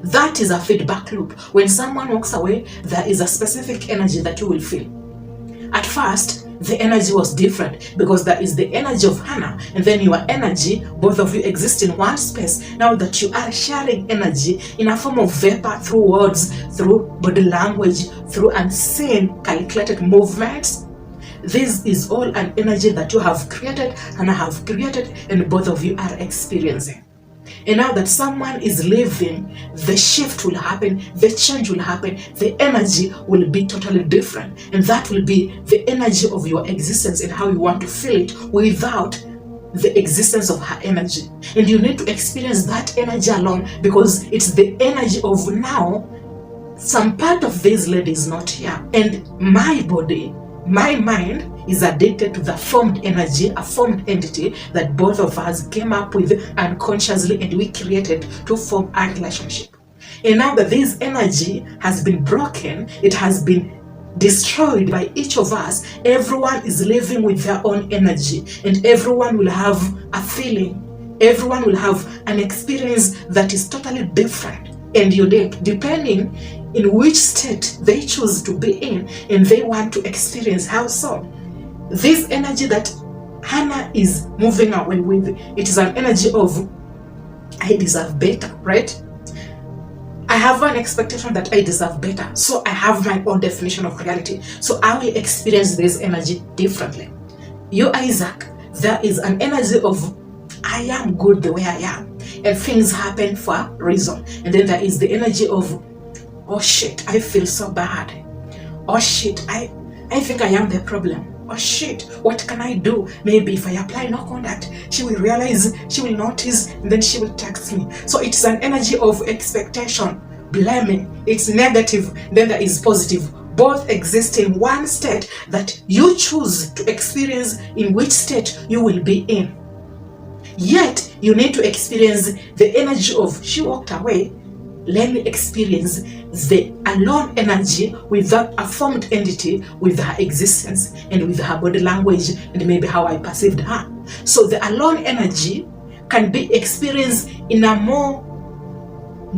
That is a feedback loop. When someone walks away, there is a specific energy that you will feel. At first, the energy was different because there is the energy of Hannah and then your energy, both of you exist in one space. Now that you are sharing energy in a form of vapor, through words, through body language, through unseen calculated movements, this is all an energy that you have created and I have created and both of you are experiencing. And now that someone is leaving, the shift will happen, the change will happen, the energy will be totally different. And that will be the energy of your existence and how you want to feel it without the existence of her energy. And you need to experience that energy alone because it's the energy of now. Some part of this lady is not here. And my body, my mind is addicted to the formed energy, a formed entity that both of us came up with unconsciously and we created to form a relationship. And now that this energy has been broken, it has been destroyed by each of us, everyone is living with their own energy and everyone will have a feeling, everyone will have an experience that is totally different and unique depending in which state they choose to be in and they want to experience. How so? This energy that Hannah is moving away with, it is an energy of I deserve better, right? I have an expectation that I deserve better, so I have my own definition of reality, so I will experience this energy differently. You, Isaac, there is an energy of I am good the way I am and things happen for a reason. And then there is the energy of oh shit, I feel so bad. Oh shit, I think I am the problem. Oh shit, what can I do? Maybe if I apply no contact, she will realize, she will notice, and then she will text me. So it's an energy of expectation, blaming. It's negative, then there is positive. Both exist in one state that you choose to experience in which state you will be in. Yet, you need to experience the energy of she walked away. Let me experience the alone energy without a formed entity with her existence and with her body language and maybe how I perceived her. So the alone energy can be experienced in a more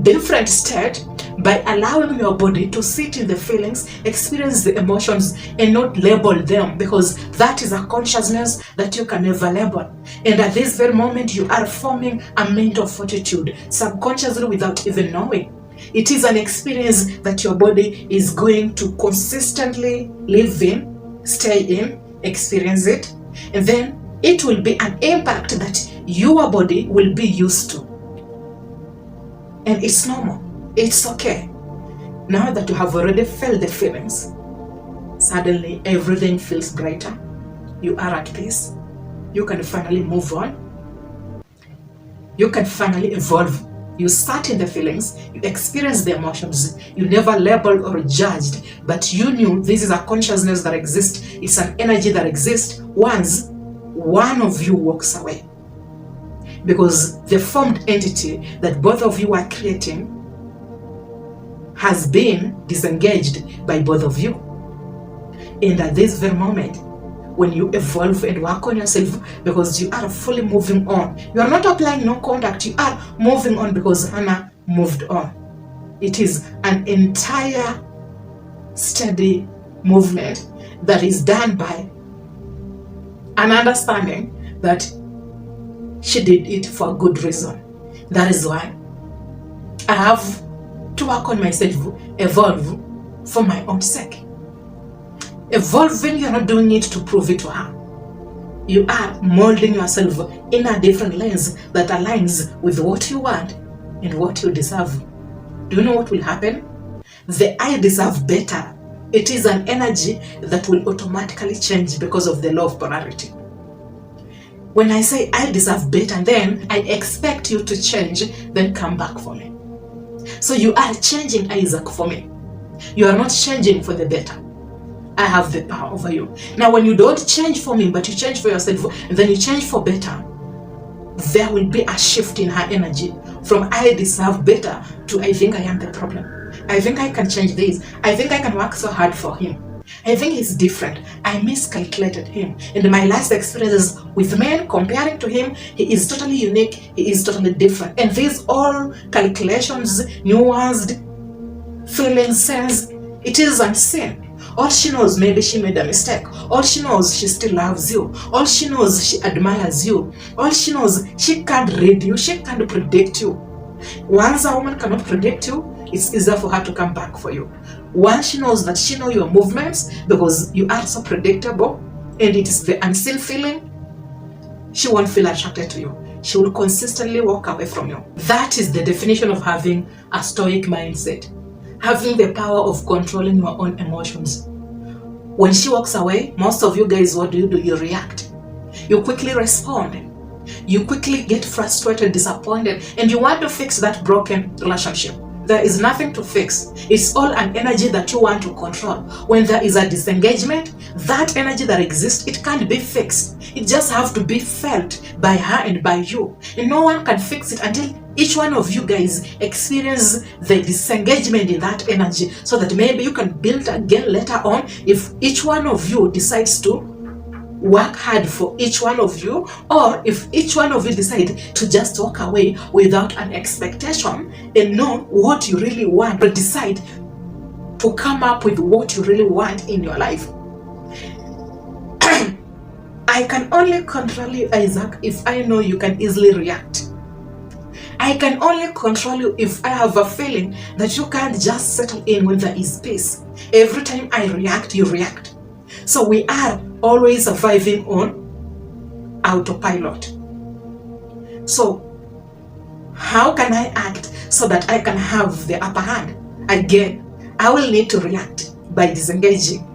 different state by allowing your body to sit in the feelings, experience the emotions and not label them, because that is a consciousness that you can never label. And at this very moment you are forming a mental fortitude subconsciously without even knowing. It is an experience that your body is going to consistently live in, stay in, experience it, and then it will be an impact that your body will be used to. And it's normal. It's okay. Now that you have already felt the feelings, suddenly everything feels brighter. You are at peace. You can finally move on. You can finally evolve. You sat in the feelings, you experienced the emotions, you never labeled or judged, but you knew this is a consciousness that exists, it's an energy that exists once one of you walks away. Because the formed entity that both of you are creating has been disengaged by both of you. And at this very moment, when you evolve and work on yourself, because you are fully moving on, you are not applying no contact, you are moving on because Hannah moved on. It is an entire steady movement that is done by an understanding that she did it for a good reason. That is why I have to work on myself, evolve for my own sake. Evolving, you're not doing it to prove it to her. You are molding yourself in a different lens that aligns with what you want and what you deserve. Do you know what will happen? The I deserve better. It is an energy that will automatically change because of the law of polarity. When I say I deserve better, then I expect you to change, then come back for me. So you are changing, Isaac, for me. You are not changing for the better. I have the power over you. Now, when you don't change for me, but you change for yourself, and then you change for better, there will be a shift in her energy from I deserve better to I think I am the problem. I think I can change this. I think I can work so hard for him. I think he's different. I miscalculated him. In my last experiences with men, comparing to him, he is totally unique. He is totally different. And these all calculations, nuanced feelings, sense, it is unseen. All she knows, maybe she made a mistake. All she knows, she still loves you. All she knows, she admires you. All she knows, she can't read you. She can't predict you. Once a woman cannot predict you, it's easier for her to come back for you. Once she knows that she knows your movements because you are so predictable and it is the unseen feeling, she won't feel attracted to you. She will consistently walk away from you. That is the definition of having a stoic mindset. Having the power of controlling your own emotions. When she walks away, most of you guys, what do? You react. You quickly respond. You quickly get frustrated, disappointed, and you want to fix that broken relationship. There is nothing to fix. It's all an energy that you want to control. When there is a disengagement, that energy that exists, it can't be fixed. It just has to be felt by her and by you. And no one can fix it until each one of you guys experience the disengagement in that energy, so that maybe you can build again later on if each one of you decides to work hard for each one of you, or if each one of you decide to just walk away without an expectation and know what you really want, but decide to come up with what you really want in your life. I can only control you, Isaac, if I know you can easily react. I can only control you if I have a feeling that you can't just settle in when there is peace. Every time I react, you react. So we are always surviving on autopilot. So how can I act so that I can have the upper hand? Again, I will need to react by disengaging.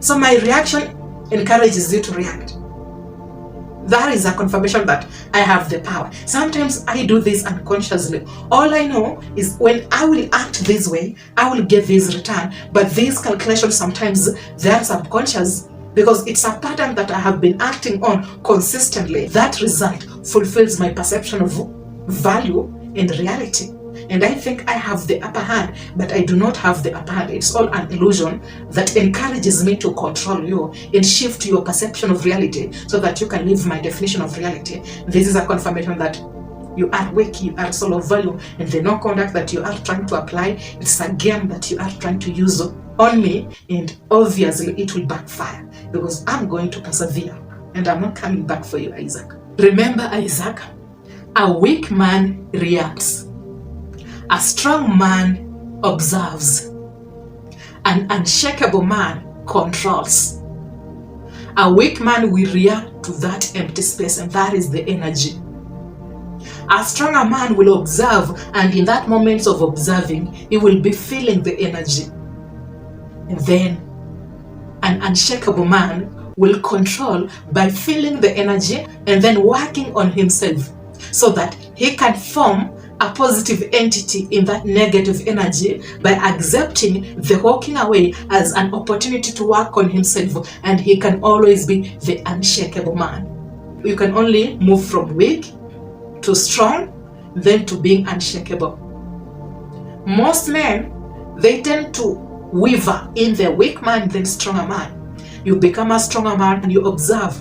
So my reaction encourages you to react. That is a confirmation that I have the power. Sometimes I do this unconsciously. All I know is when I will act this way, I will get this return. But these calculations, sometimes they are subconscious because it's a pattern that I have been acting on consistently. That result fulfills my perception of value and reality. And I think I have the upper hand, but I do not have the upper hand. It's all an illusion that encourages me to control you and shift your perception of reality so that you can live my definition of reality. This is a confirmation that you are weak, you are solo value, and the no conduct that you are trying to apply, it's a game that you are trying to use on me, and obviously it will backfire because I'm going to persevere and I'm not coming back for you, Isaac. Remember, Isaac, a weak man reacts. A strong man observes. An unshakable man controls. A weak man will react to that empty space, and that is the energy. A stronger man will observe, and in that moment of observing, he will be feeling the energy. And then an unshakable man will control by feeling the energy and then working on himself so that he can form a positive entity in that negative energy by accepting the walking away as an opportunity to work on himself, and he can always be the unshakable man. You can only move from weak to strong, then to being unshakable. Most men, they tend to waver in the weak man, then stronger man. You become a stronger man and you observe.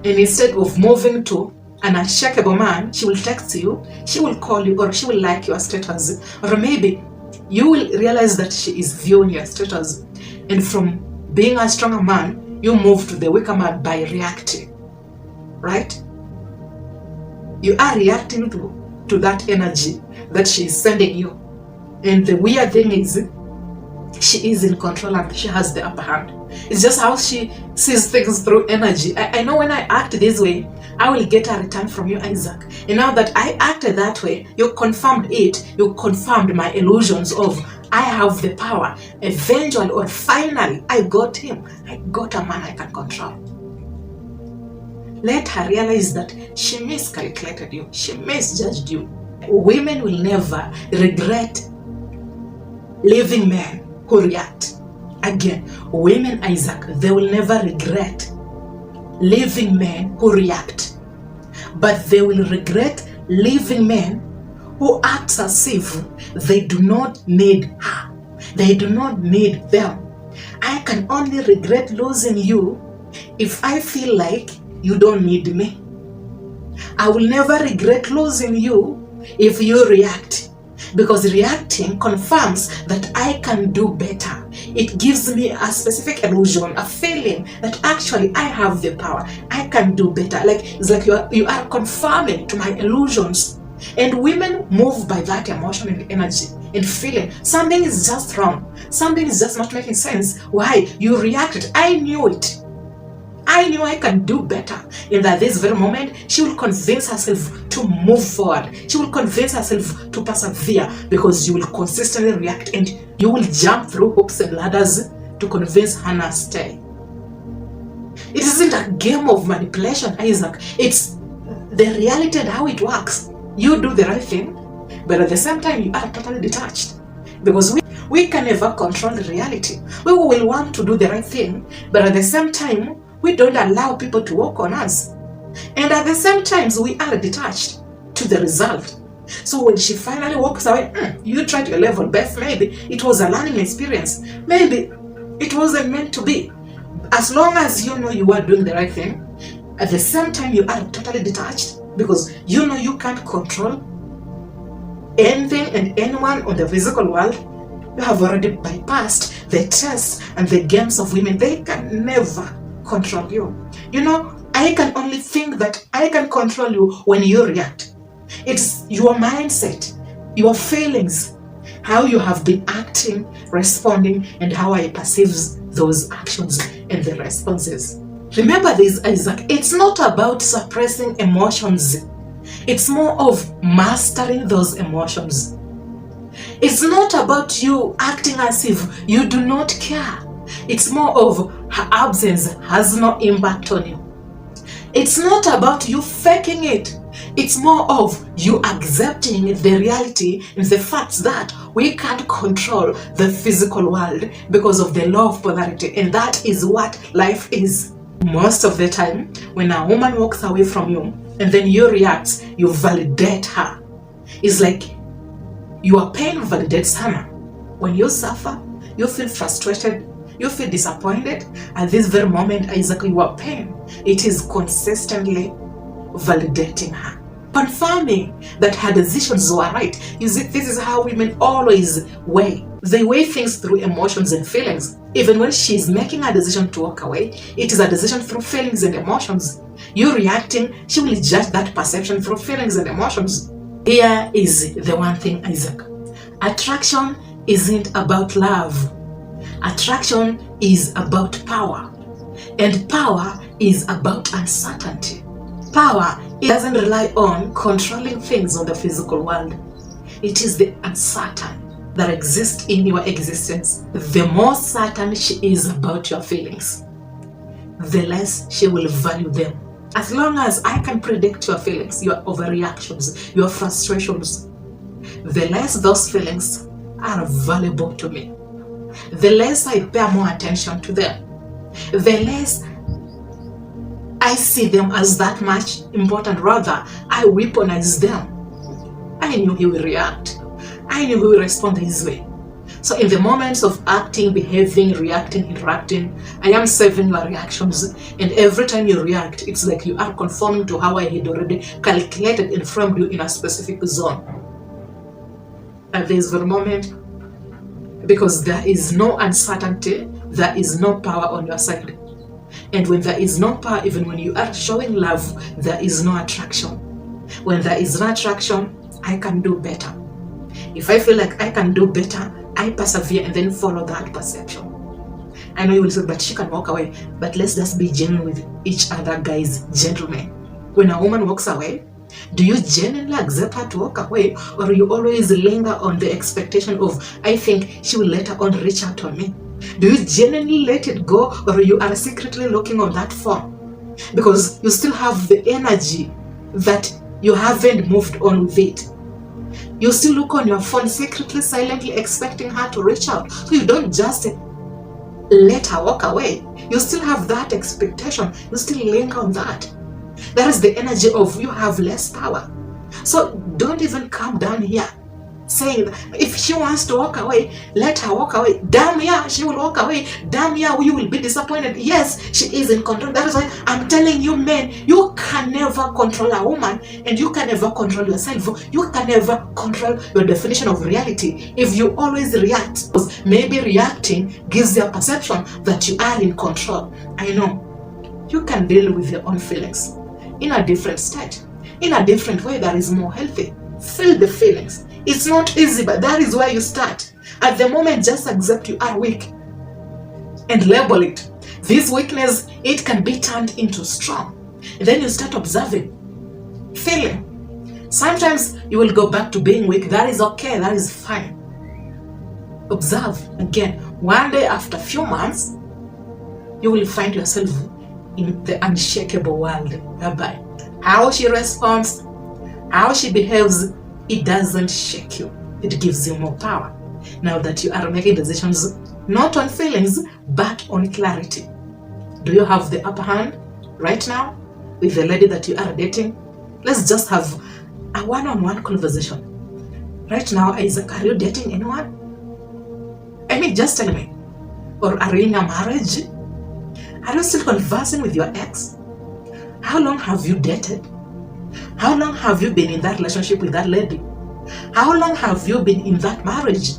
And instead of moving to an unshakable man, she will text you, she will call you, or she will like your status, or maybe you will realize that she is viewing your status. And from being a stronger man, you move to the weaker man by reacting, right? You are reacting to that energy that she is sending you. And the weird thing is, she is in control and she has the upper hand. It's just how she sees things through energy. I know when I act this way, I will get a return from you, Isaac. And now that I acted that way, you confirmed it. You confirmed my illusions of I have the power. Eventually or finally, I got him. I got a man I can control. Let her realize that she miscalculated you. She misjudged you. Women will never regret leaving men who react. Again, women, Isaac, they will never regret leaving men who react, but they will regret leaving men who act as if they do not need her, they do not need them. I can only regret losing you if I feel like you don't need me. I will never regret losing you if you react, because reacting confirms that I can do better. It gives me a specific illusion, a feeling that actually I have the power. I can do better. It's like you are confirming to my illusions. And women move by that emotion and energy and feeling something is just wrong. Something is just not making sense. Why? You reacted. I knew it. I knew I can do better. In that this very moment, she will convince herself to move forward. She will convince herself to persevere, because you will consistently react and you will jump through hoops and ladders to convince Hannah to stay. It isn't a game of manipulation, Isaac. It's the reality and how it works. You do the right thing, but at the same time, you are totally detached. Because we can never control the reality. We will want to do the right thing, but at the same time, we don't allow people to work on us. And at the same time, we are detached to the result. So when she finally walks away, you tried your level best. Maybe it was a learning experience. Maybe it wasn't meant to be. As long as you know you are doing the right thing, at the same time, you are totally detached, because you know you can't control anything and anyone on the physical world. You have already bypassed the tests and the games of women. They can never control you. You know, I can only think that I can control you when you react. It's your mindset, your feelings, how you have been acting, responding, and how I perceive those actions and the responses. Remember this, Isaac, it's not about suppressing emotions. It's more of mastering those emotions. It's not about you acting as if you do not care. It's more of her absence has no impact on you. It's not about you faking it. It's more of you accepting the reality and the fact that we can't control the physical world because of the law of polarity. And that is what life is. Most of the time, when a woman walks away from you and then you react, you validate her. It's like your pain validates her. When you suffer, you feel frustrated, you feel disappointed. At this very moment, exactly your pain, it is consistently validating her, confirming that her decisions were right. You see, this is how women always weigh. They weigh things through emotions and feelings. Even when she's making a decision to walk away, it is a decision through feelings and emotions. You reacting, she will judge that perception through feelings and emotions. Here is the one thing, Isaac. Attraction isn't about love. Attraction is about power. And power is about uncertainty. Power, it doesn't rely on controlling things on the physical world. It is the uncertain that exists in your existence. The more certain she is about your feelings, the less she will value them. As long as I can predict your feelings, your overreactions, your frustrations, the less those feelings are valuable to me. The less I pay more attention to them, the less I see them as that much important. Rather, I weaponize them. I knew he will react. I knew he will respond this way. So in the moments of acting, behaving, reacting, interacting, I am saving your reactions. And every time you react, it's like you are conforming to how I had already calculated and framed you in a specific zone. At this very moment, because there is no uncertainty, there is no power on your side. And when there is no power, even when you are showing love, there is no attraction. When there is no attraction, I can do better. If I feel like I can do better, I persevere and then follow that perception. I know you will say, but she can walk away. But let's just be genuine with each other, guys, gentlemen. When a woman walks away, do you genuinely accept her to walk away, or you always linger on the expectation of, I think she will later on reach out on me? Do you genuinely let it go, or you are secretly looking on that phone because you still have the energy that you haven't moved on with it? You still look on your phone secretly, silently expecting her to reach out. So you don't just let her walk away. You still have that expectation. You still linger on that. That is the energy of you have less power. So don't even come down here. saying that if she wants to walk away, let her walk away. Damn yeah, she will walk away. Damn yeah, you will be disappointed. Yes, she is in control. That is why I'm telling you, men, you can never control a woman, and you can never control yourself. You can never control your definition of reality if you always react. Because maybe reacting gives you a perception that you are in control. I know. You can deal with your own feelings in a different state, in a different way that is more healthy. Feel the feelings. It's not easy, but that is where you start. At the moment, just accept you are weak and label it. This weakness, it can be turned into strong. And then you start observing, feeling. Sometimes you will go back to being weak. That is okay. That is fine. Observe again. One day, after a few months, you will find yourself in the unshakable world, whereby how she responds, how she behaves, it doesn't shake you. It gives you more power. Now that you are making decisions not on feelings, but on clarity. Do you have the upper hand right now with the lady that you are dating? Let's just have a one-on-one conversation. Right now, Isaac, are you dating anyone? I mean, just tell me. Or are you in a marriage? Are you still conversing with your ex? How long have you dated? How long have you been in that relationship with that lady? How long have you been in that marriage?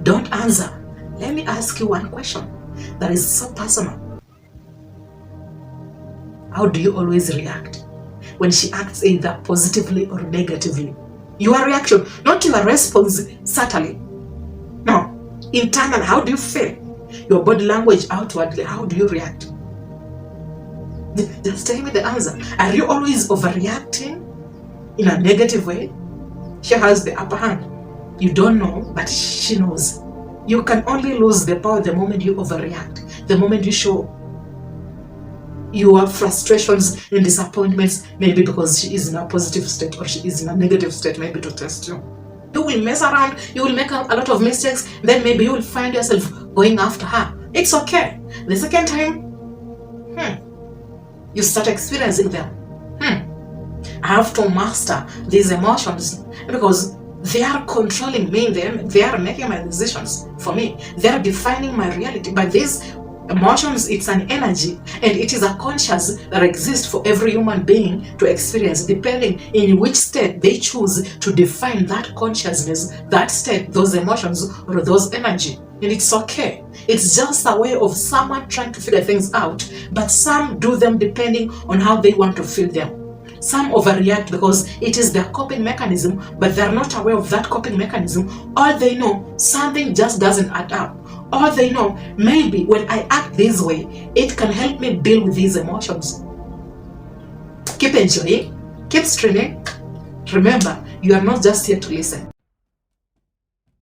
Don't answer. Let me ask you one question that is so personal. How do you always react when she acts either positively or negatively? Your reaction, not your response, certainly. No, internal, how do you feel? Your body language outwardly, how do you react? Just tell me the answer. Are you always overreacting in a negative way? She has the upper hand. You don't know, but she knows. You can only lose the power the moment you overreact, the moment you show your frustrations and disappointments, maybe because she is in a positive state or she is in a negative state, maybe to test you. You will mess around, you will make a lot of mistakes, then maybe you will find yourself going after her. It's okay. The second time, you start experiencing them. I have to master these emotions because they are controlling me. They are making my decisions for me. They are defining my reality. But these emotions, it's an energy, and it is a conscious that exists for every human being to experience, depending in which state they choose to define that consciousness, that state, those emotions, or those energy. And it's okay. It's just a way of someone trying to figure things out, but some do them depending on how they want to feel them. Some overreact because it is their coping mechanism, but they're not aware of that coping mechanism. All they know, something just doesn't add up. All they know, maybe when I act this way, it can help me deal with these emotions. Keep enjoying, keep streaming. Remember, you are not just here to listen.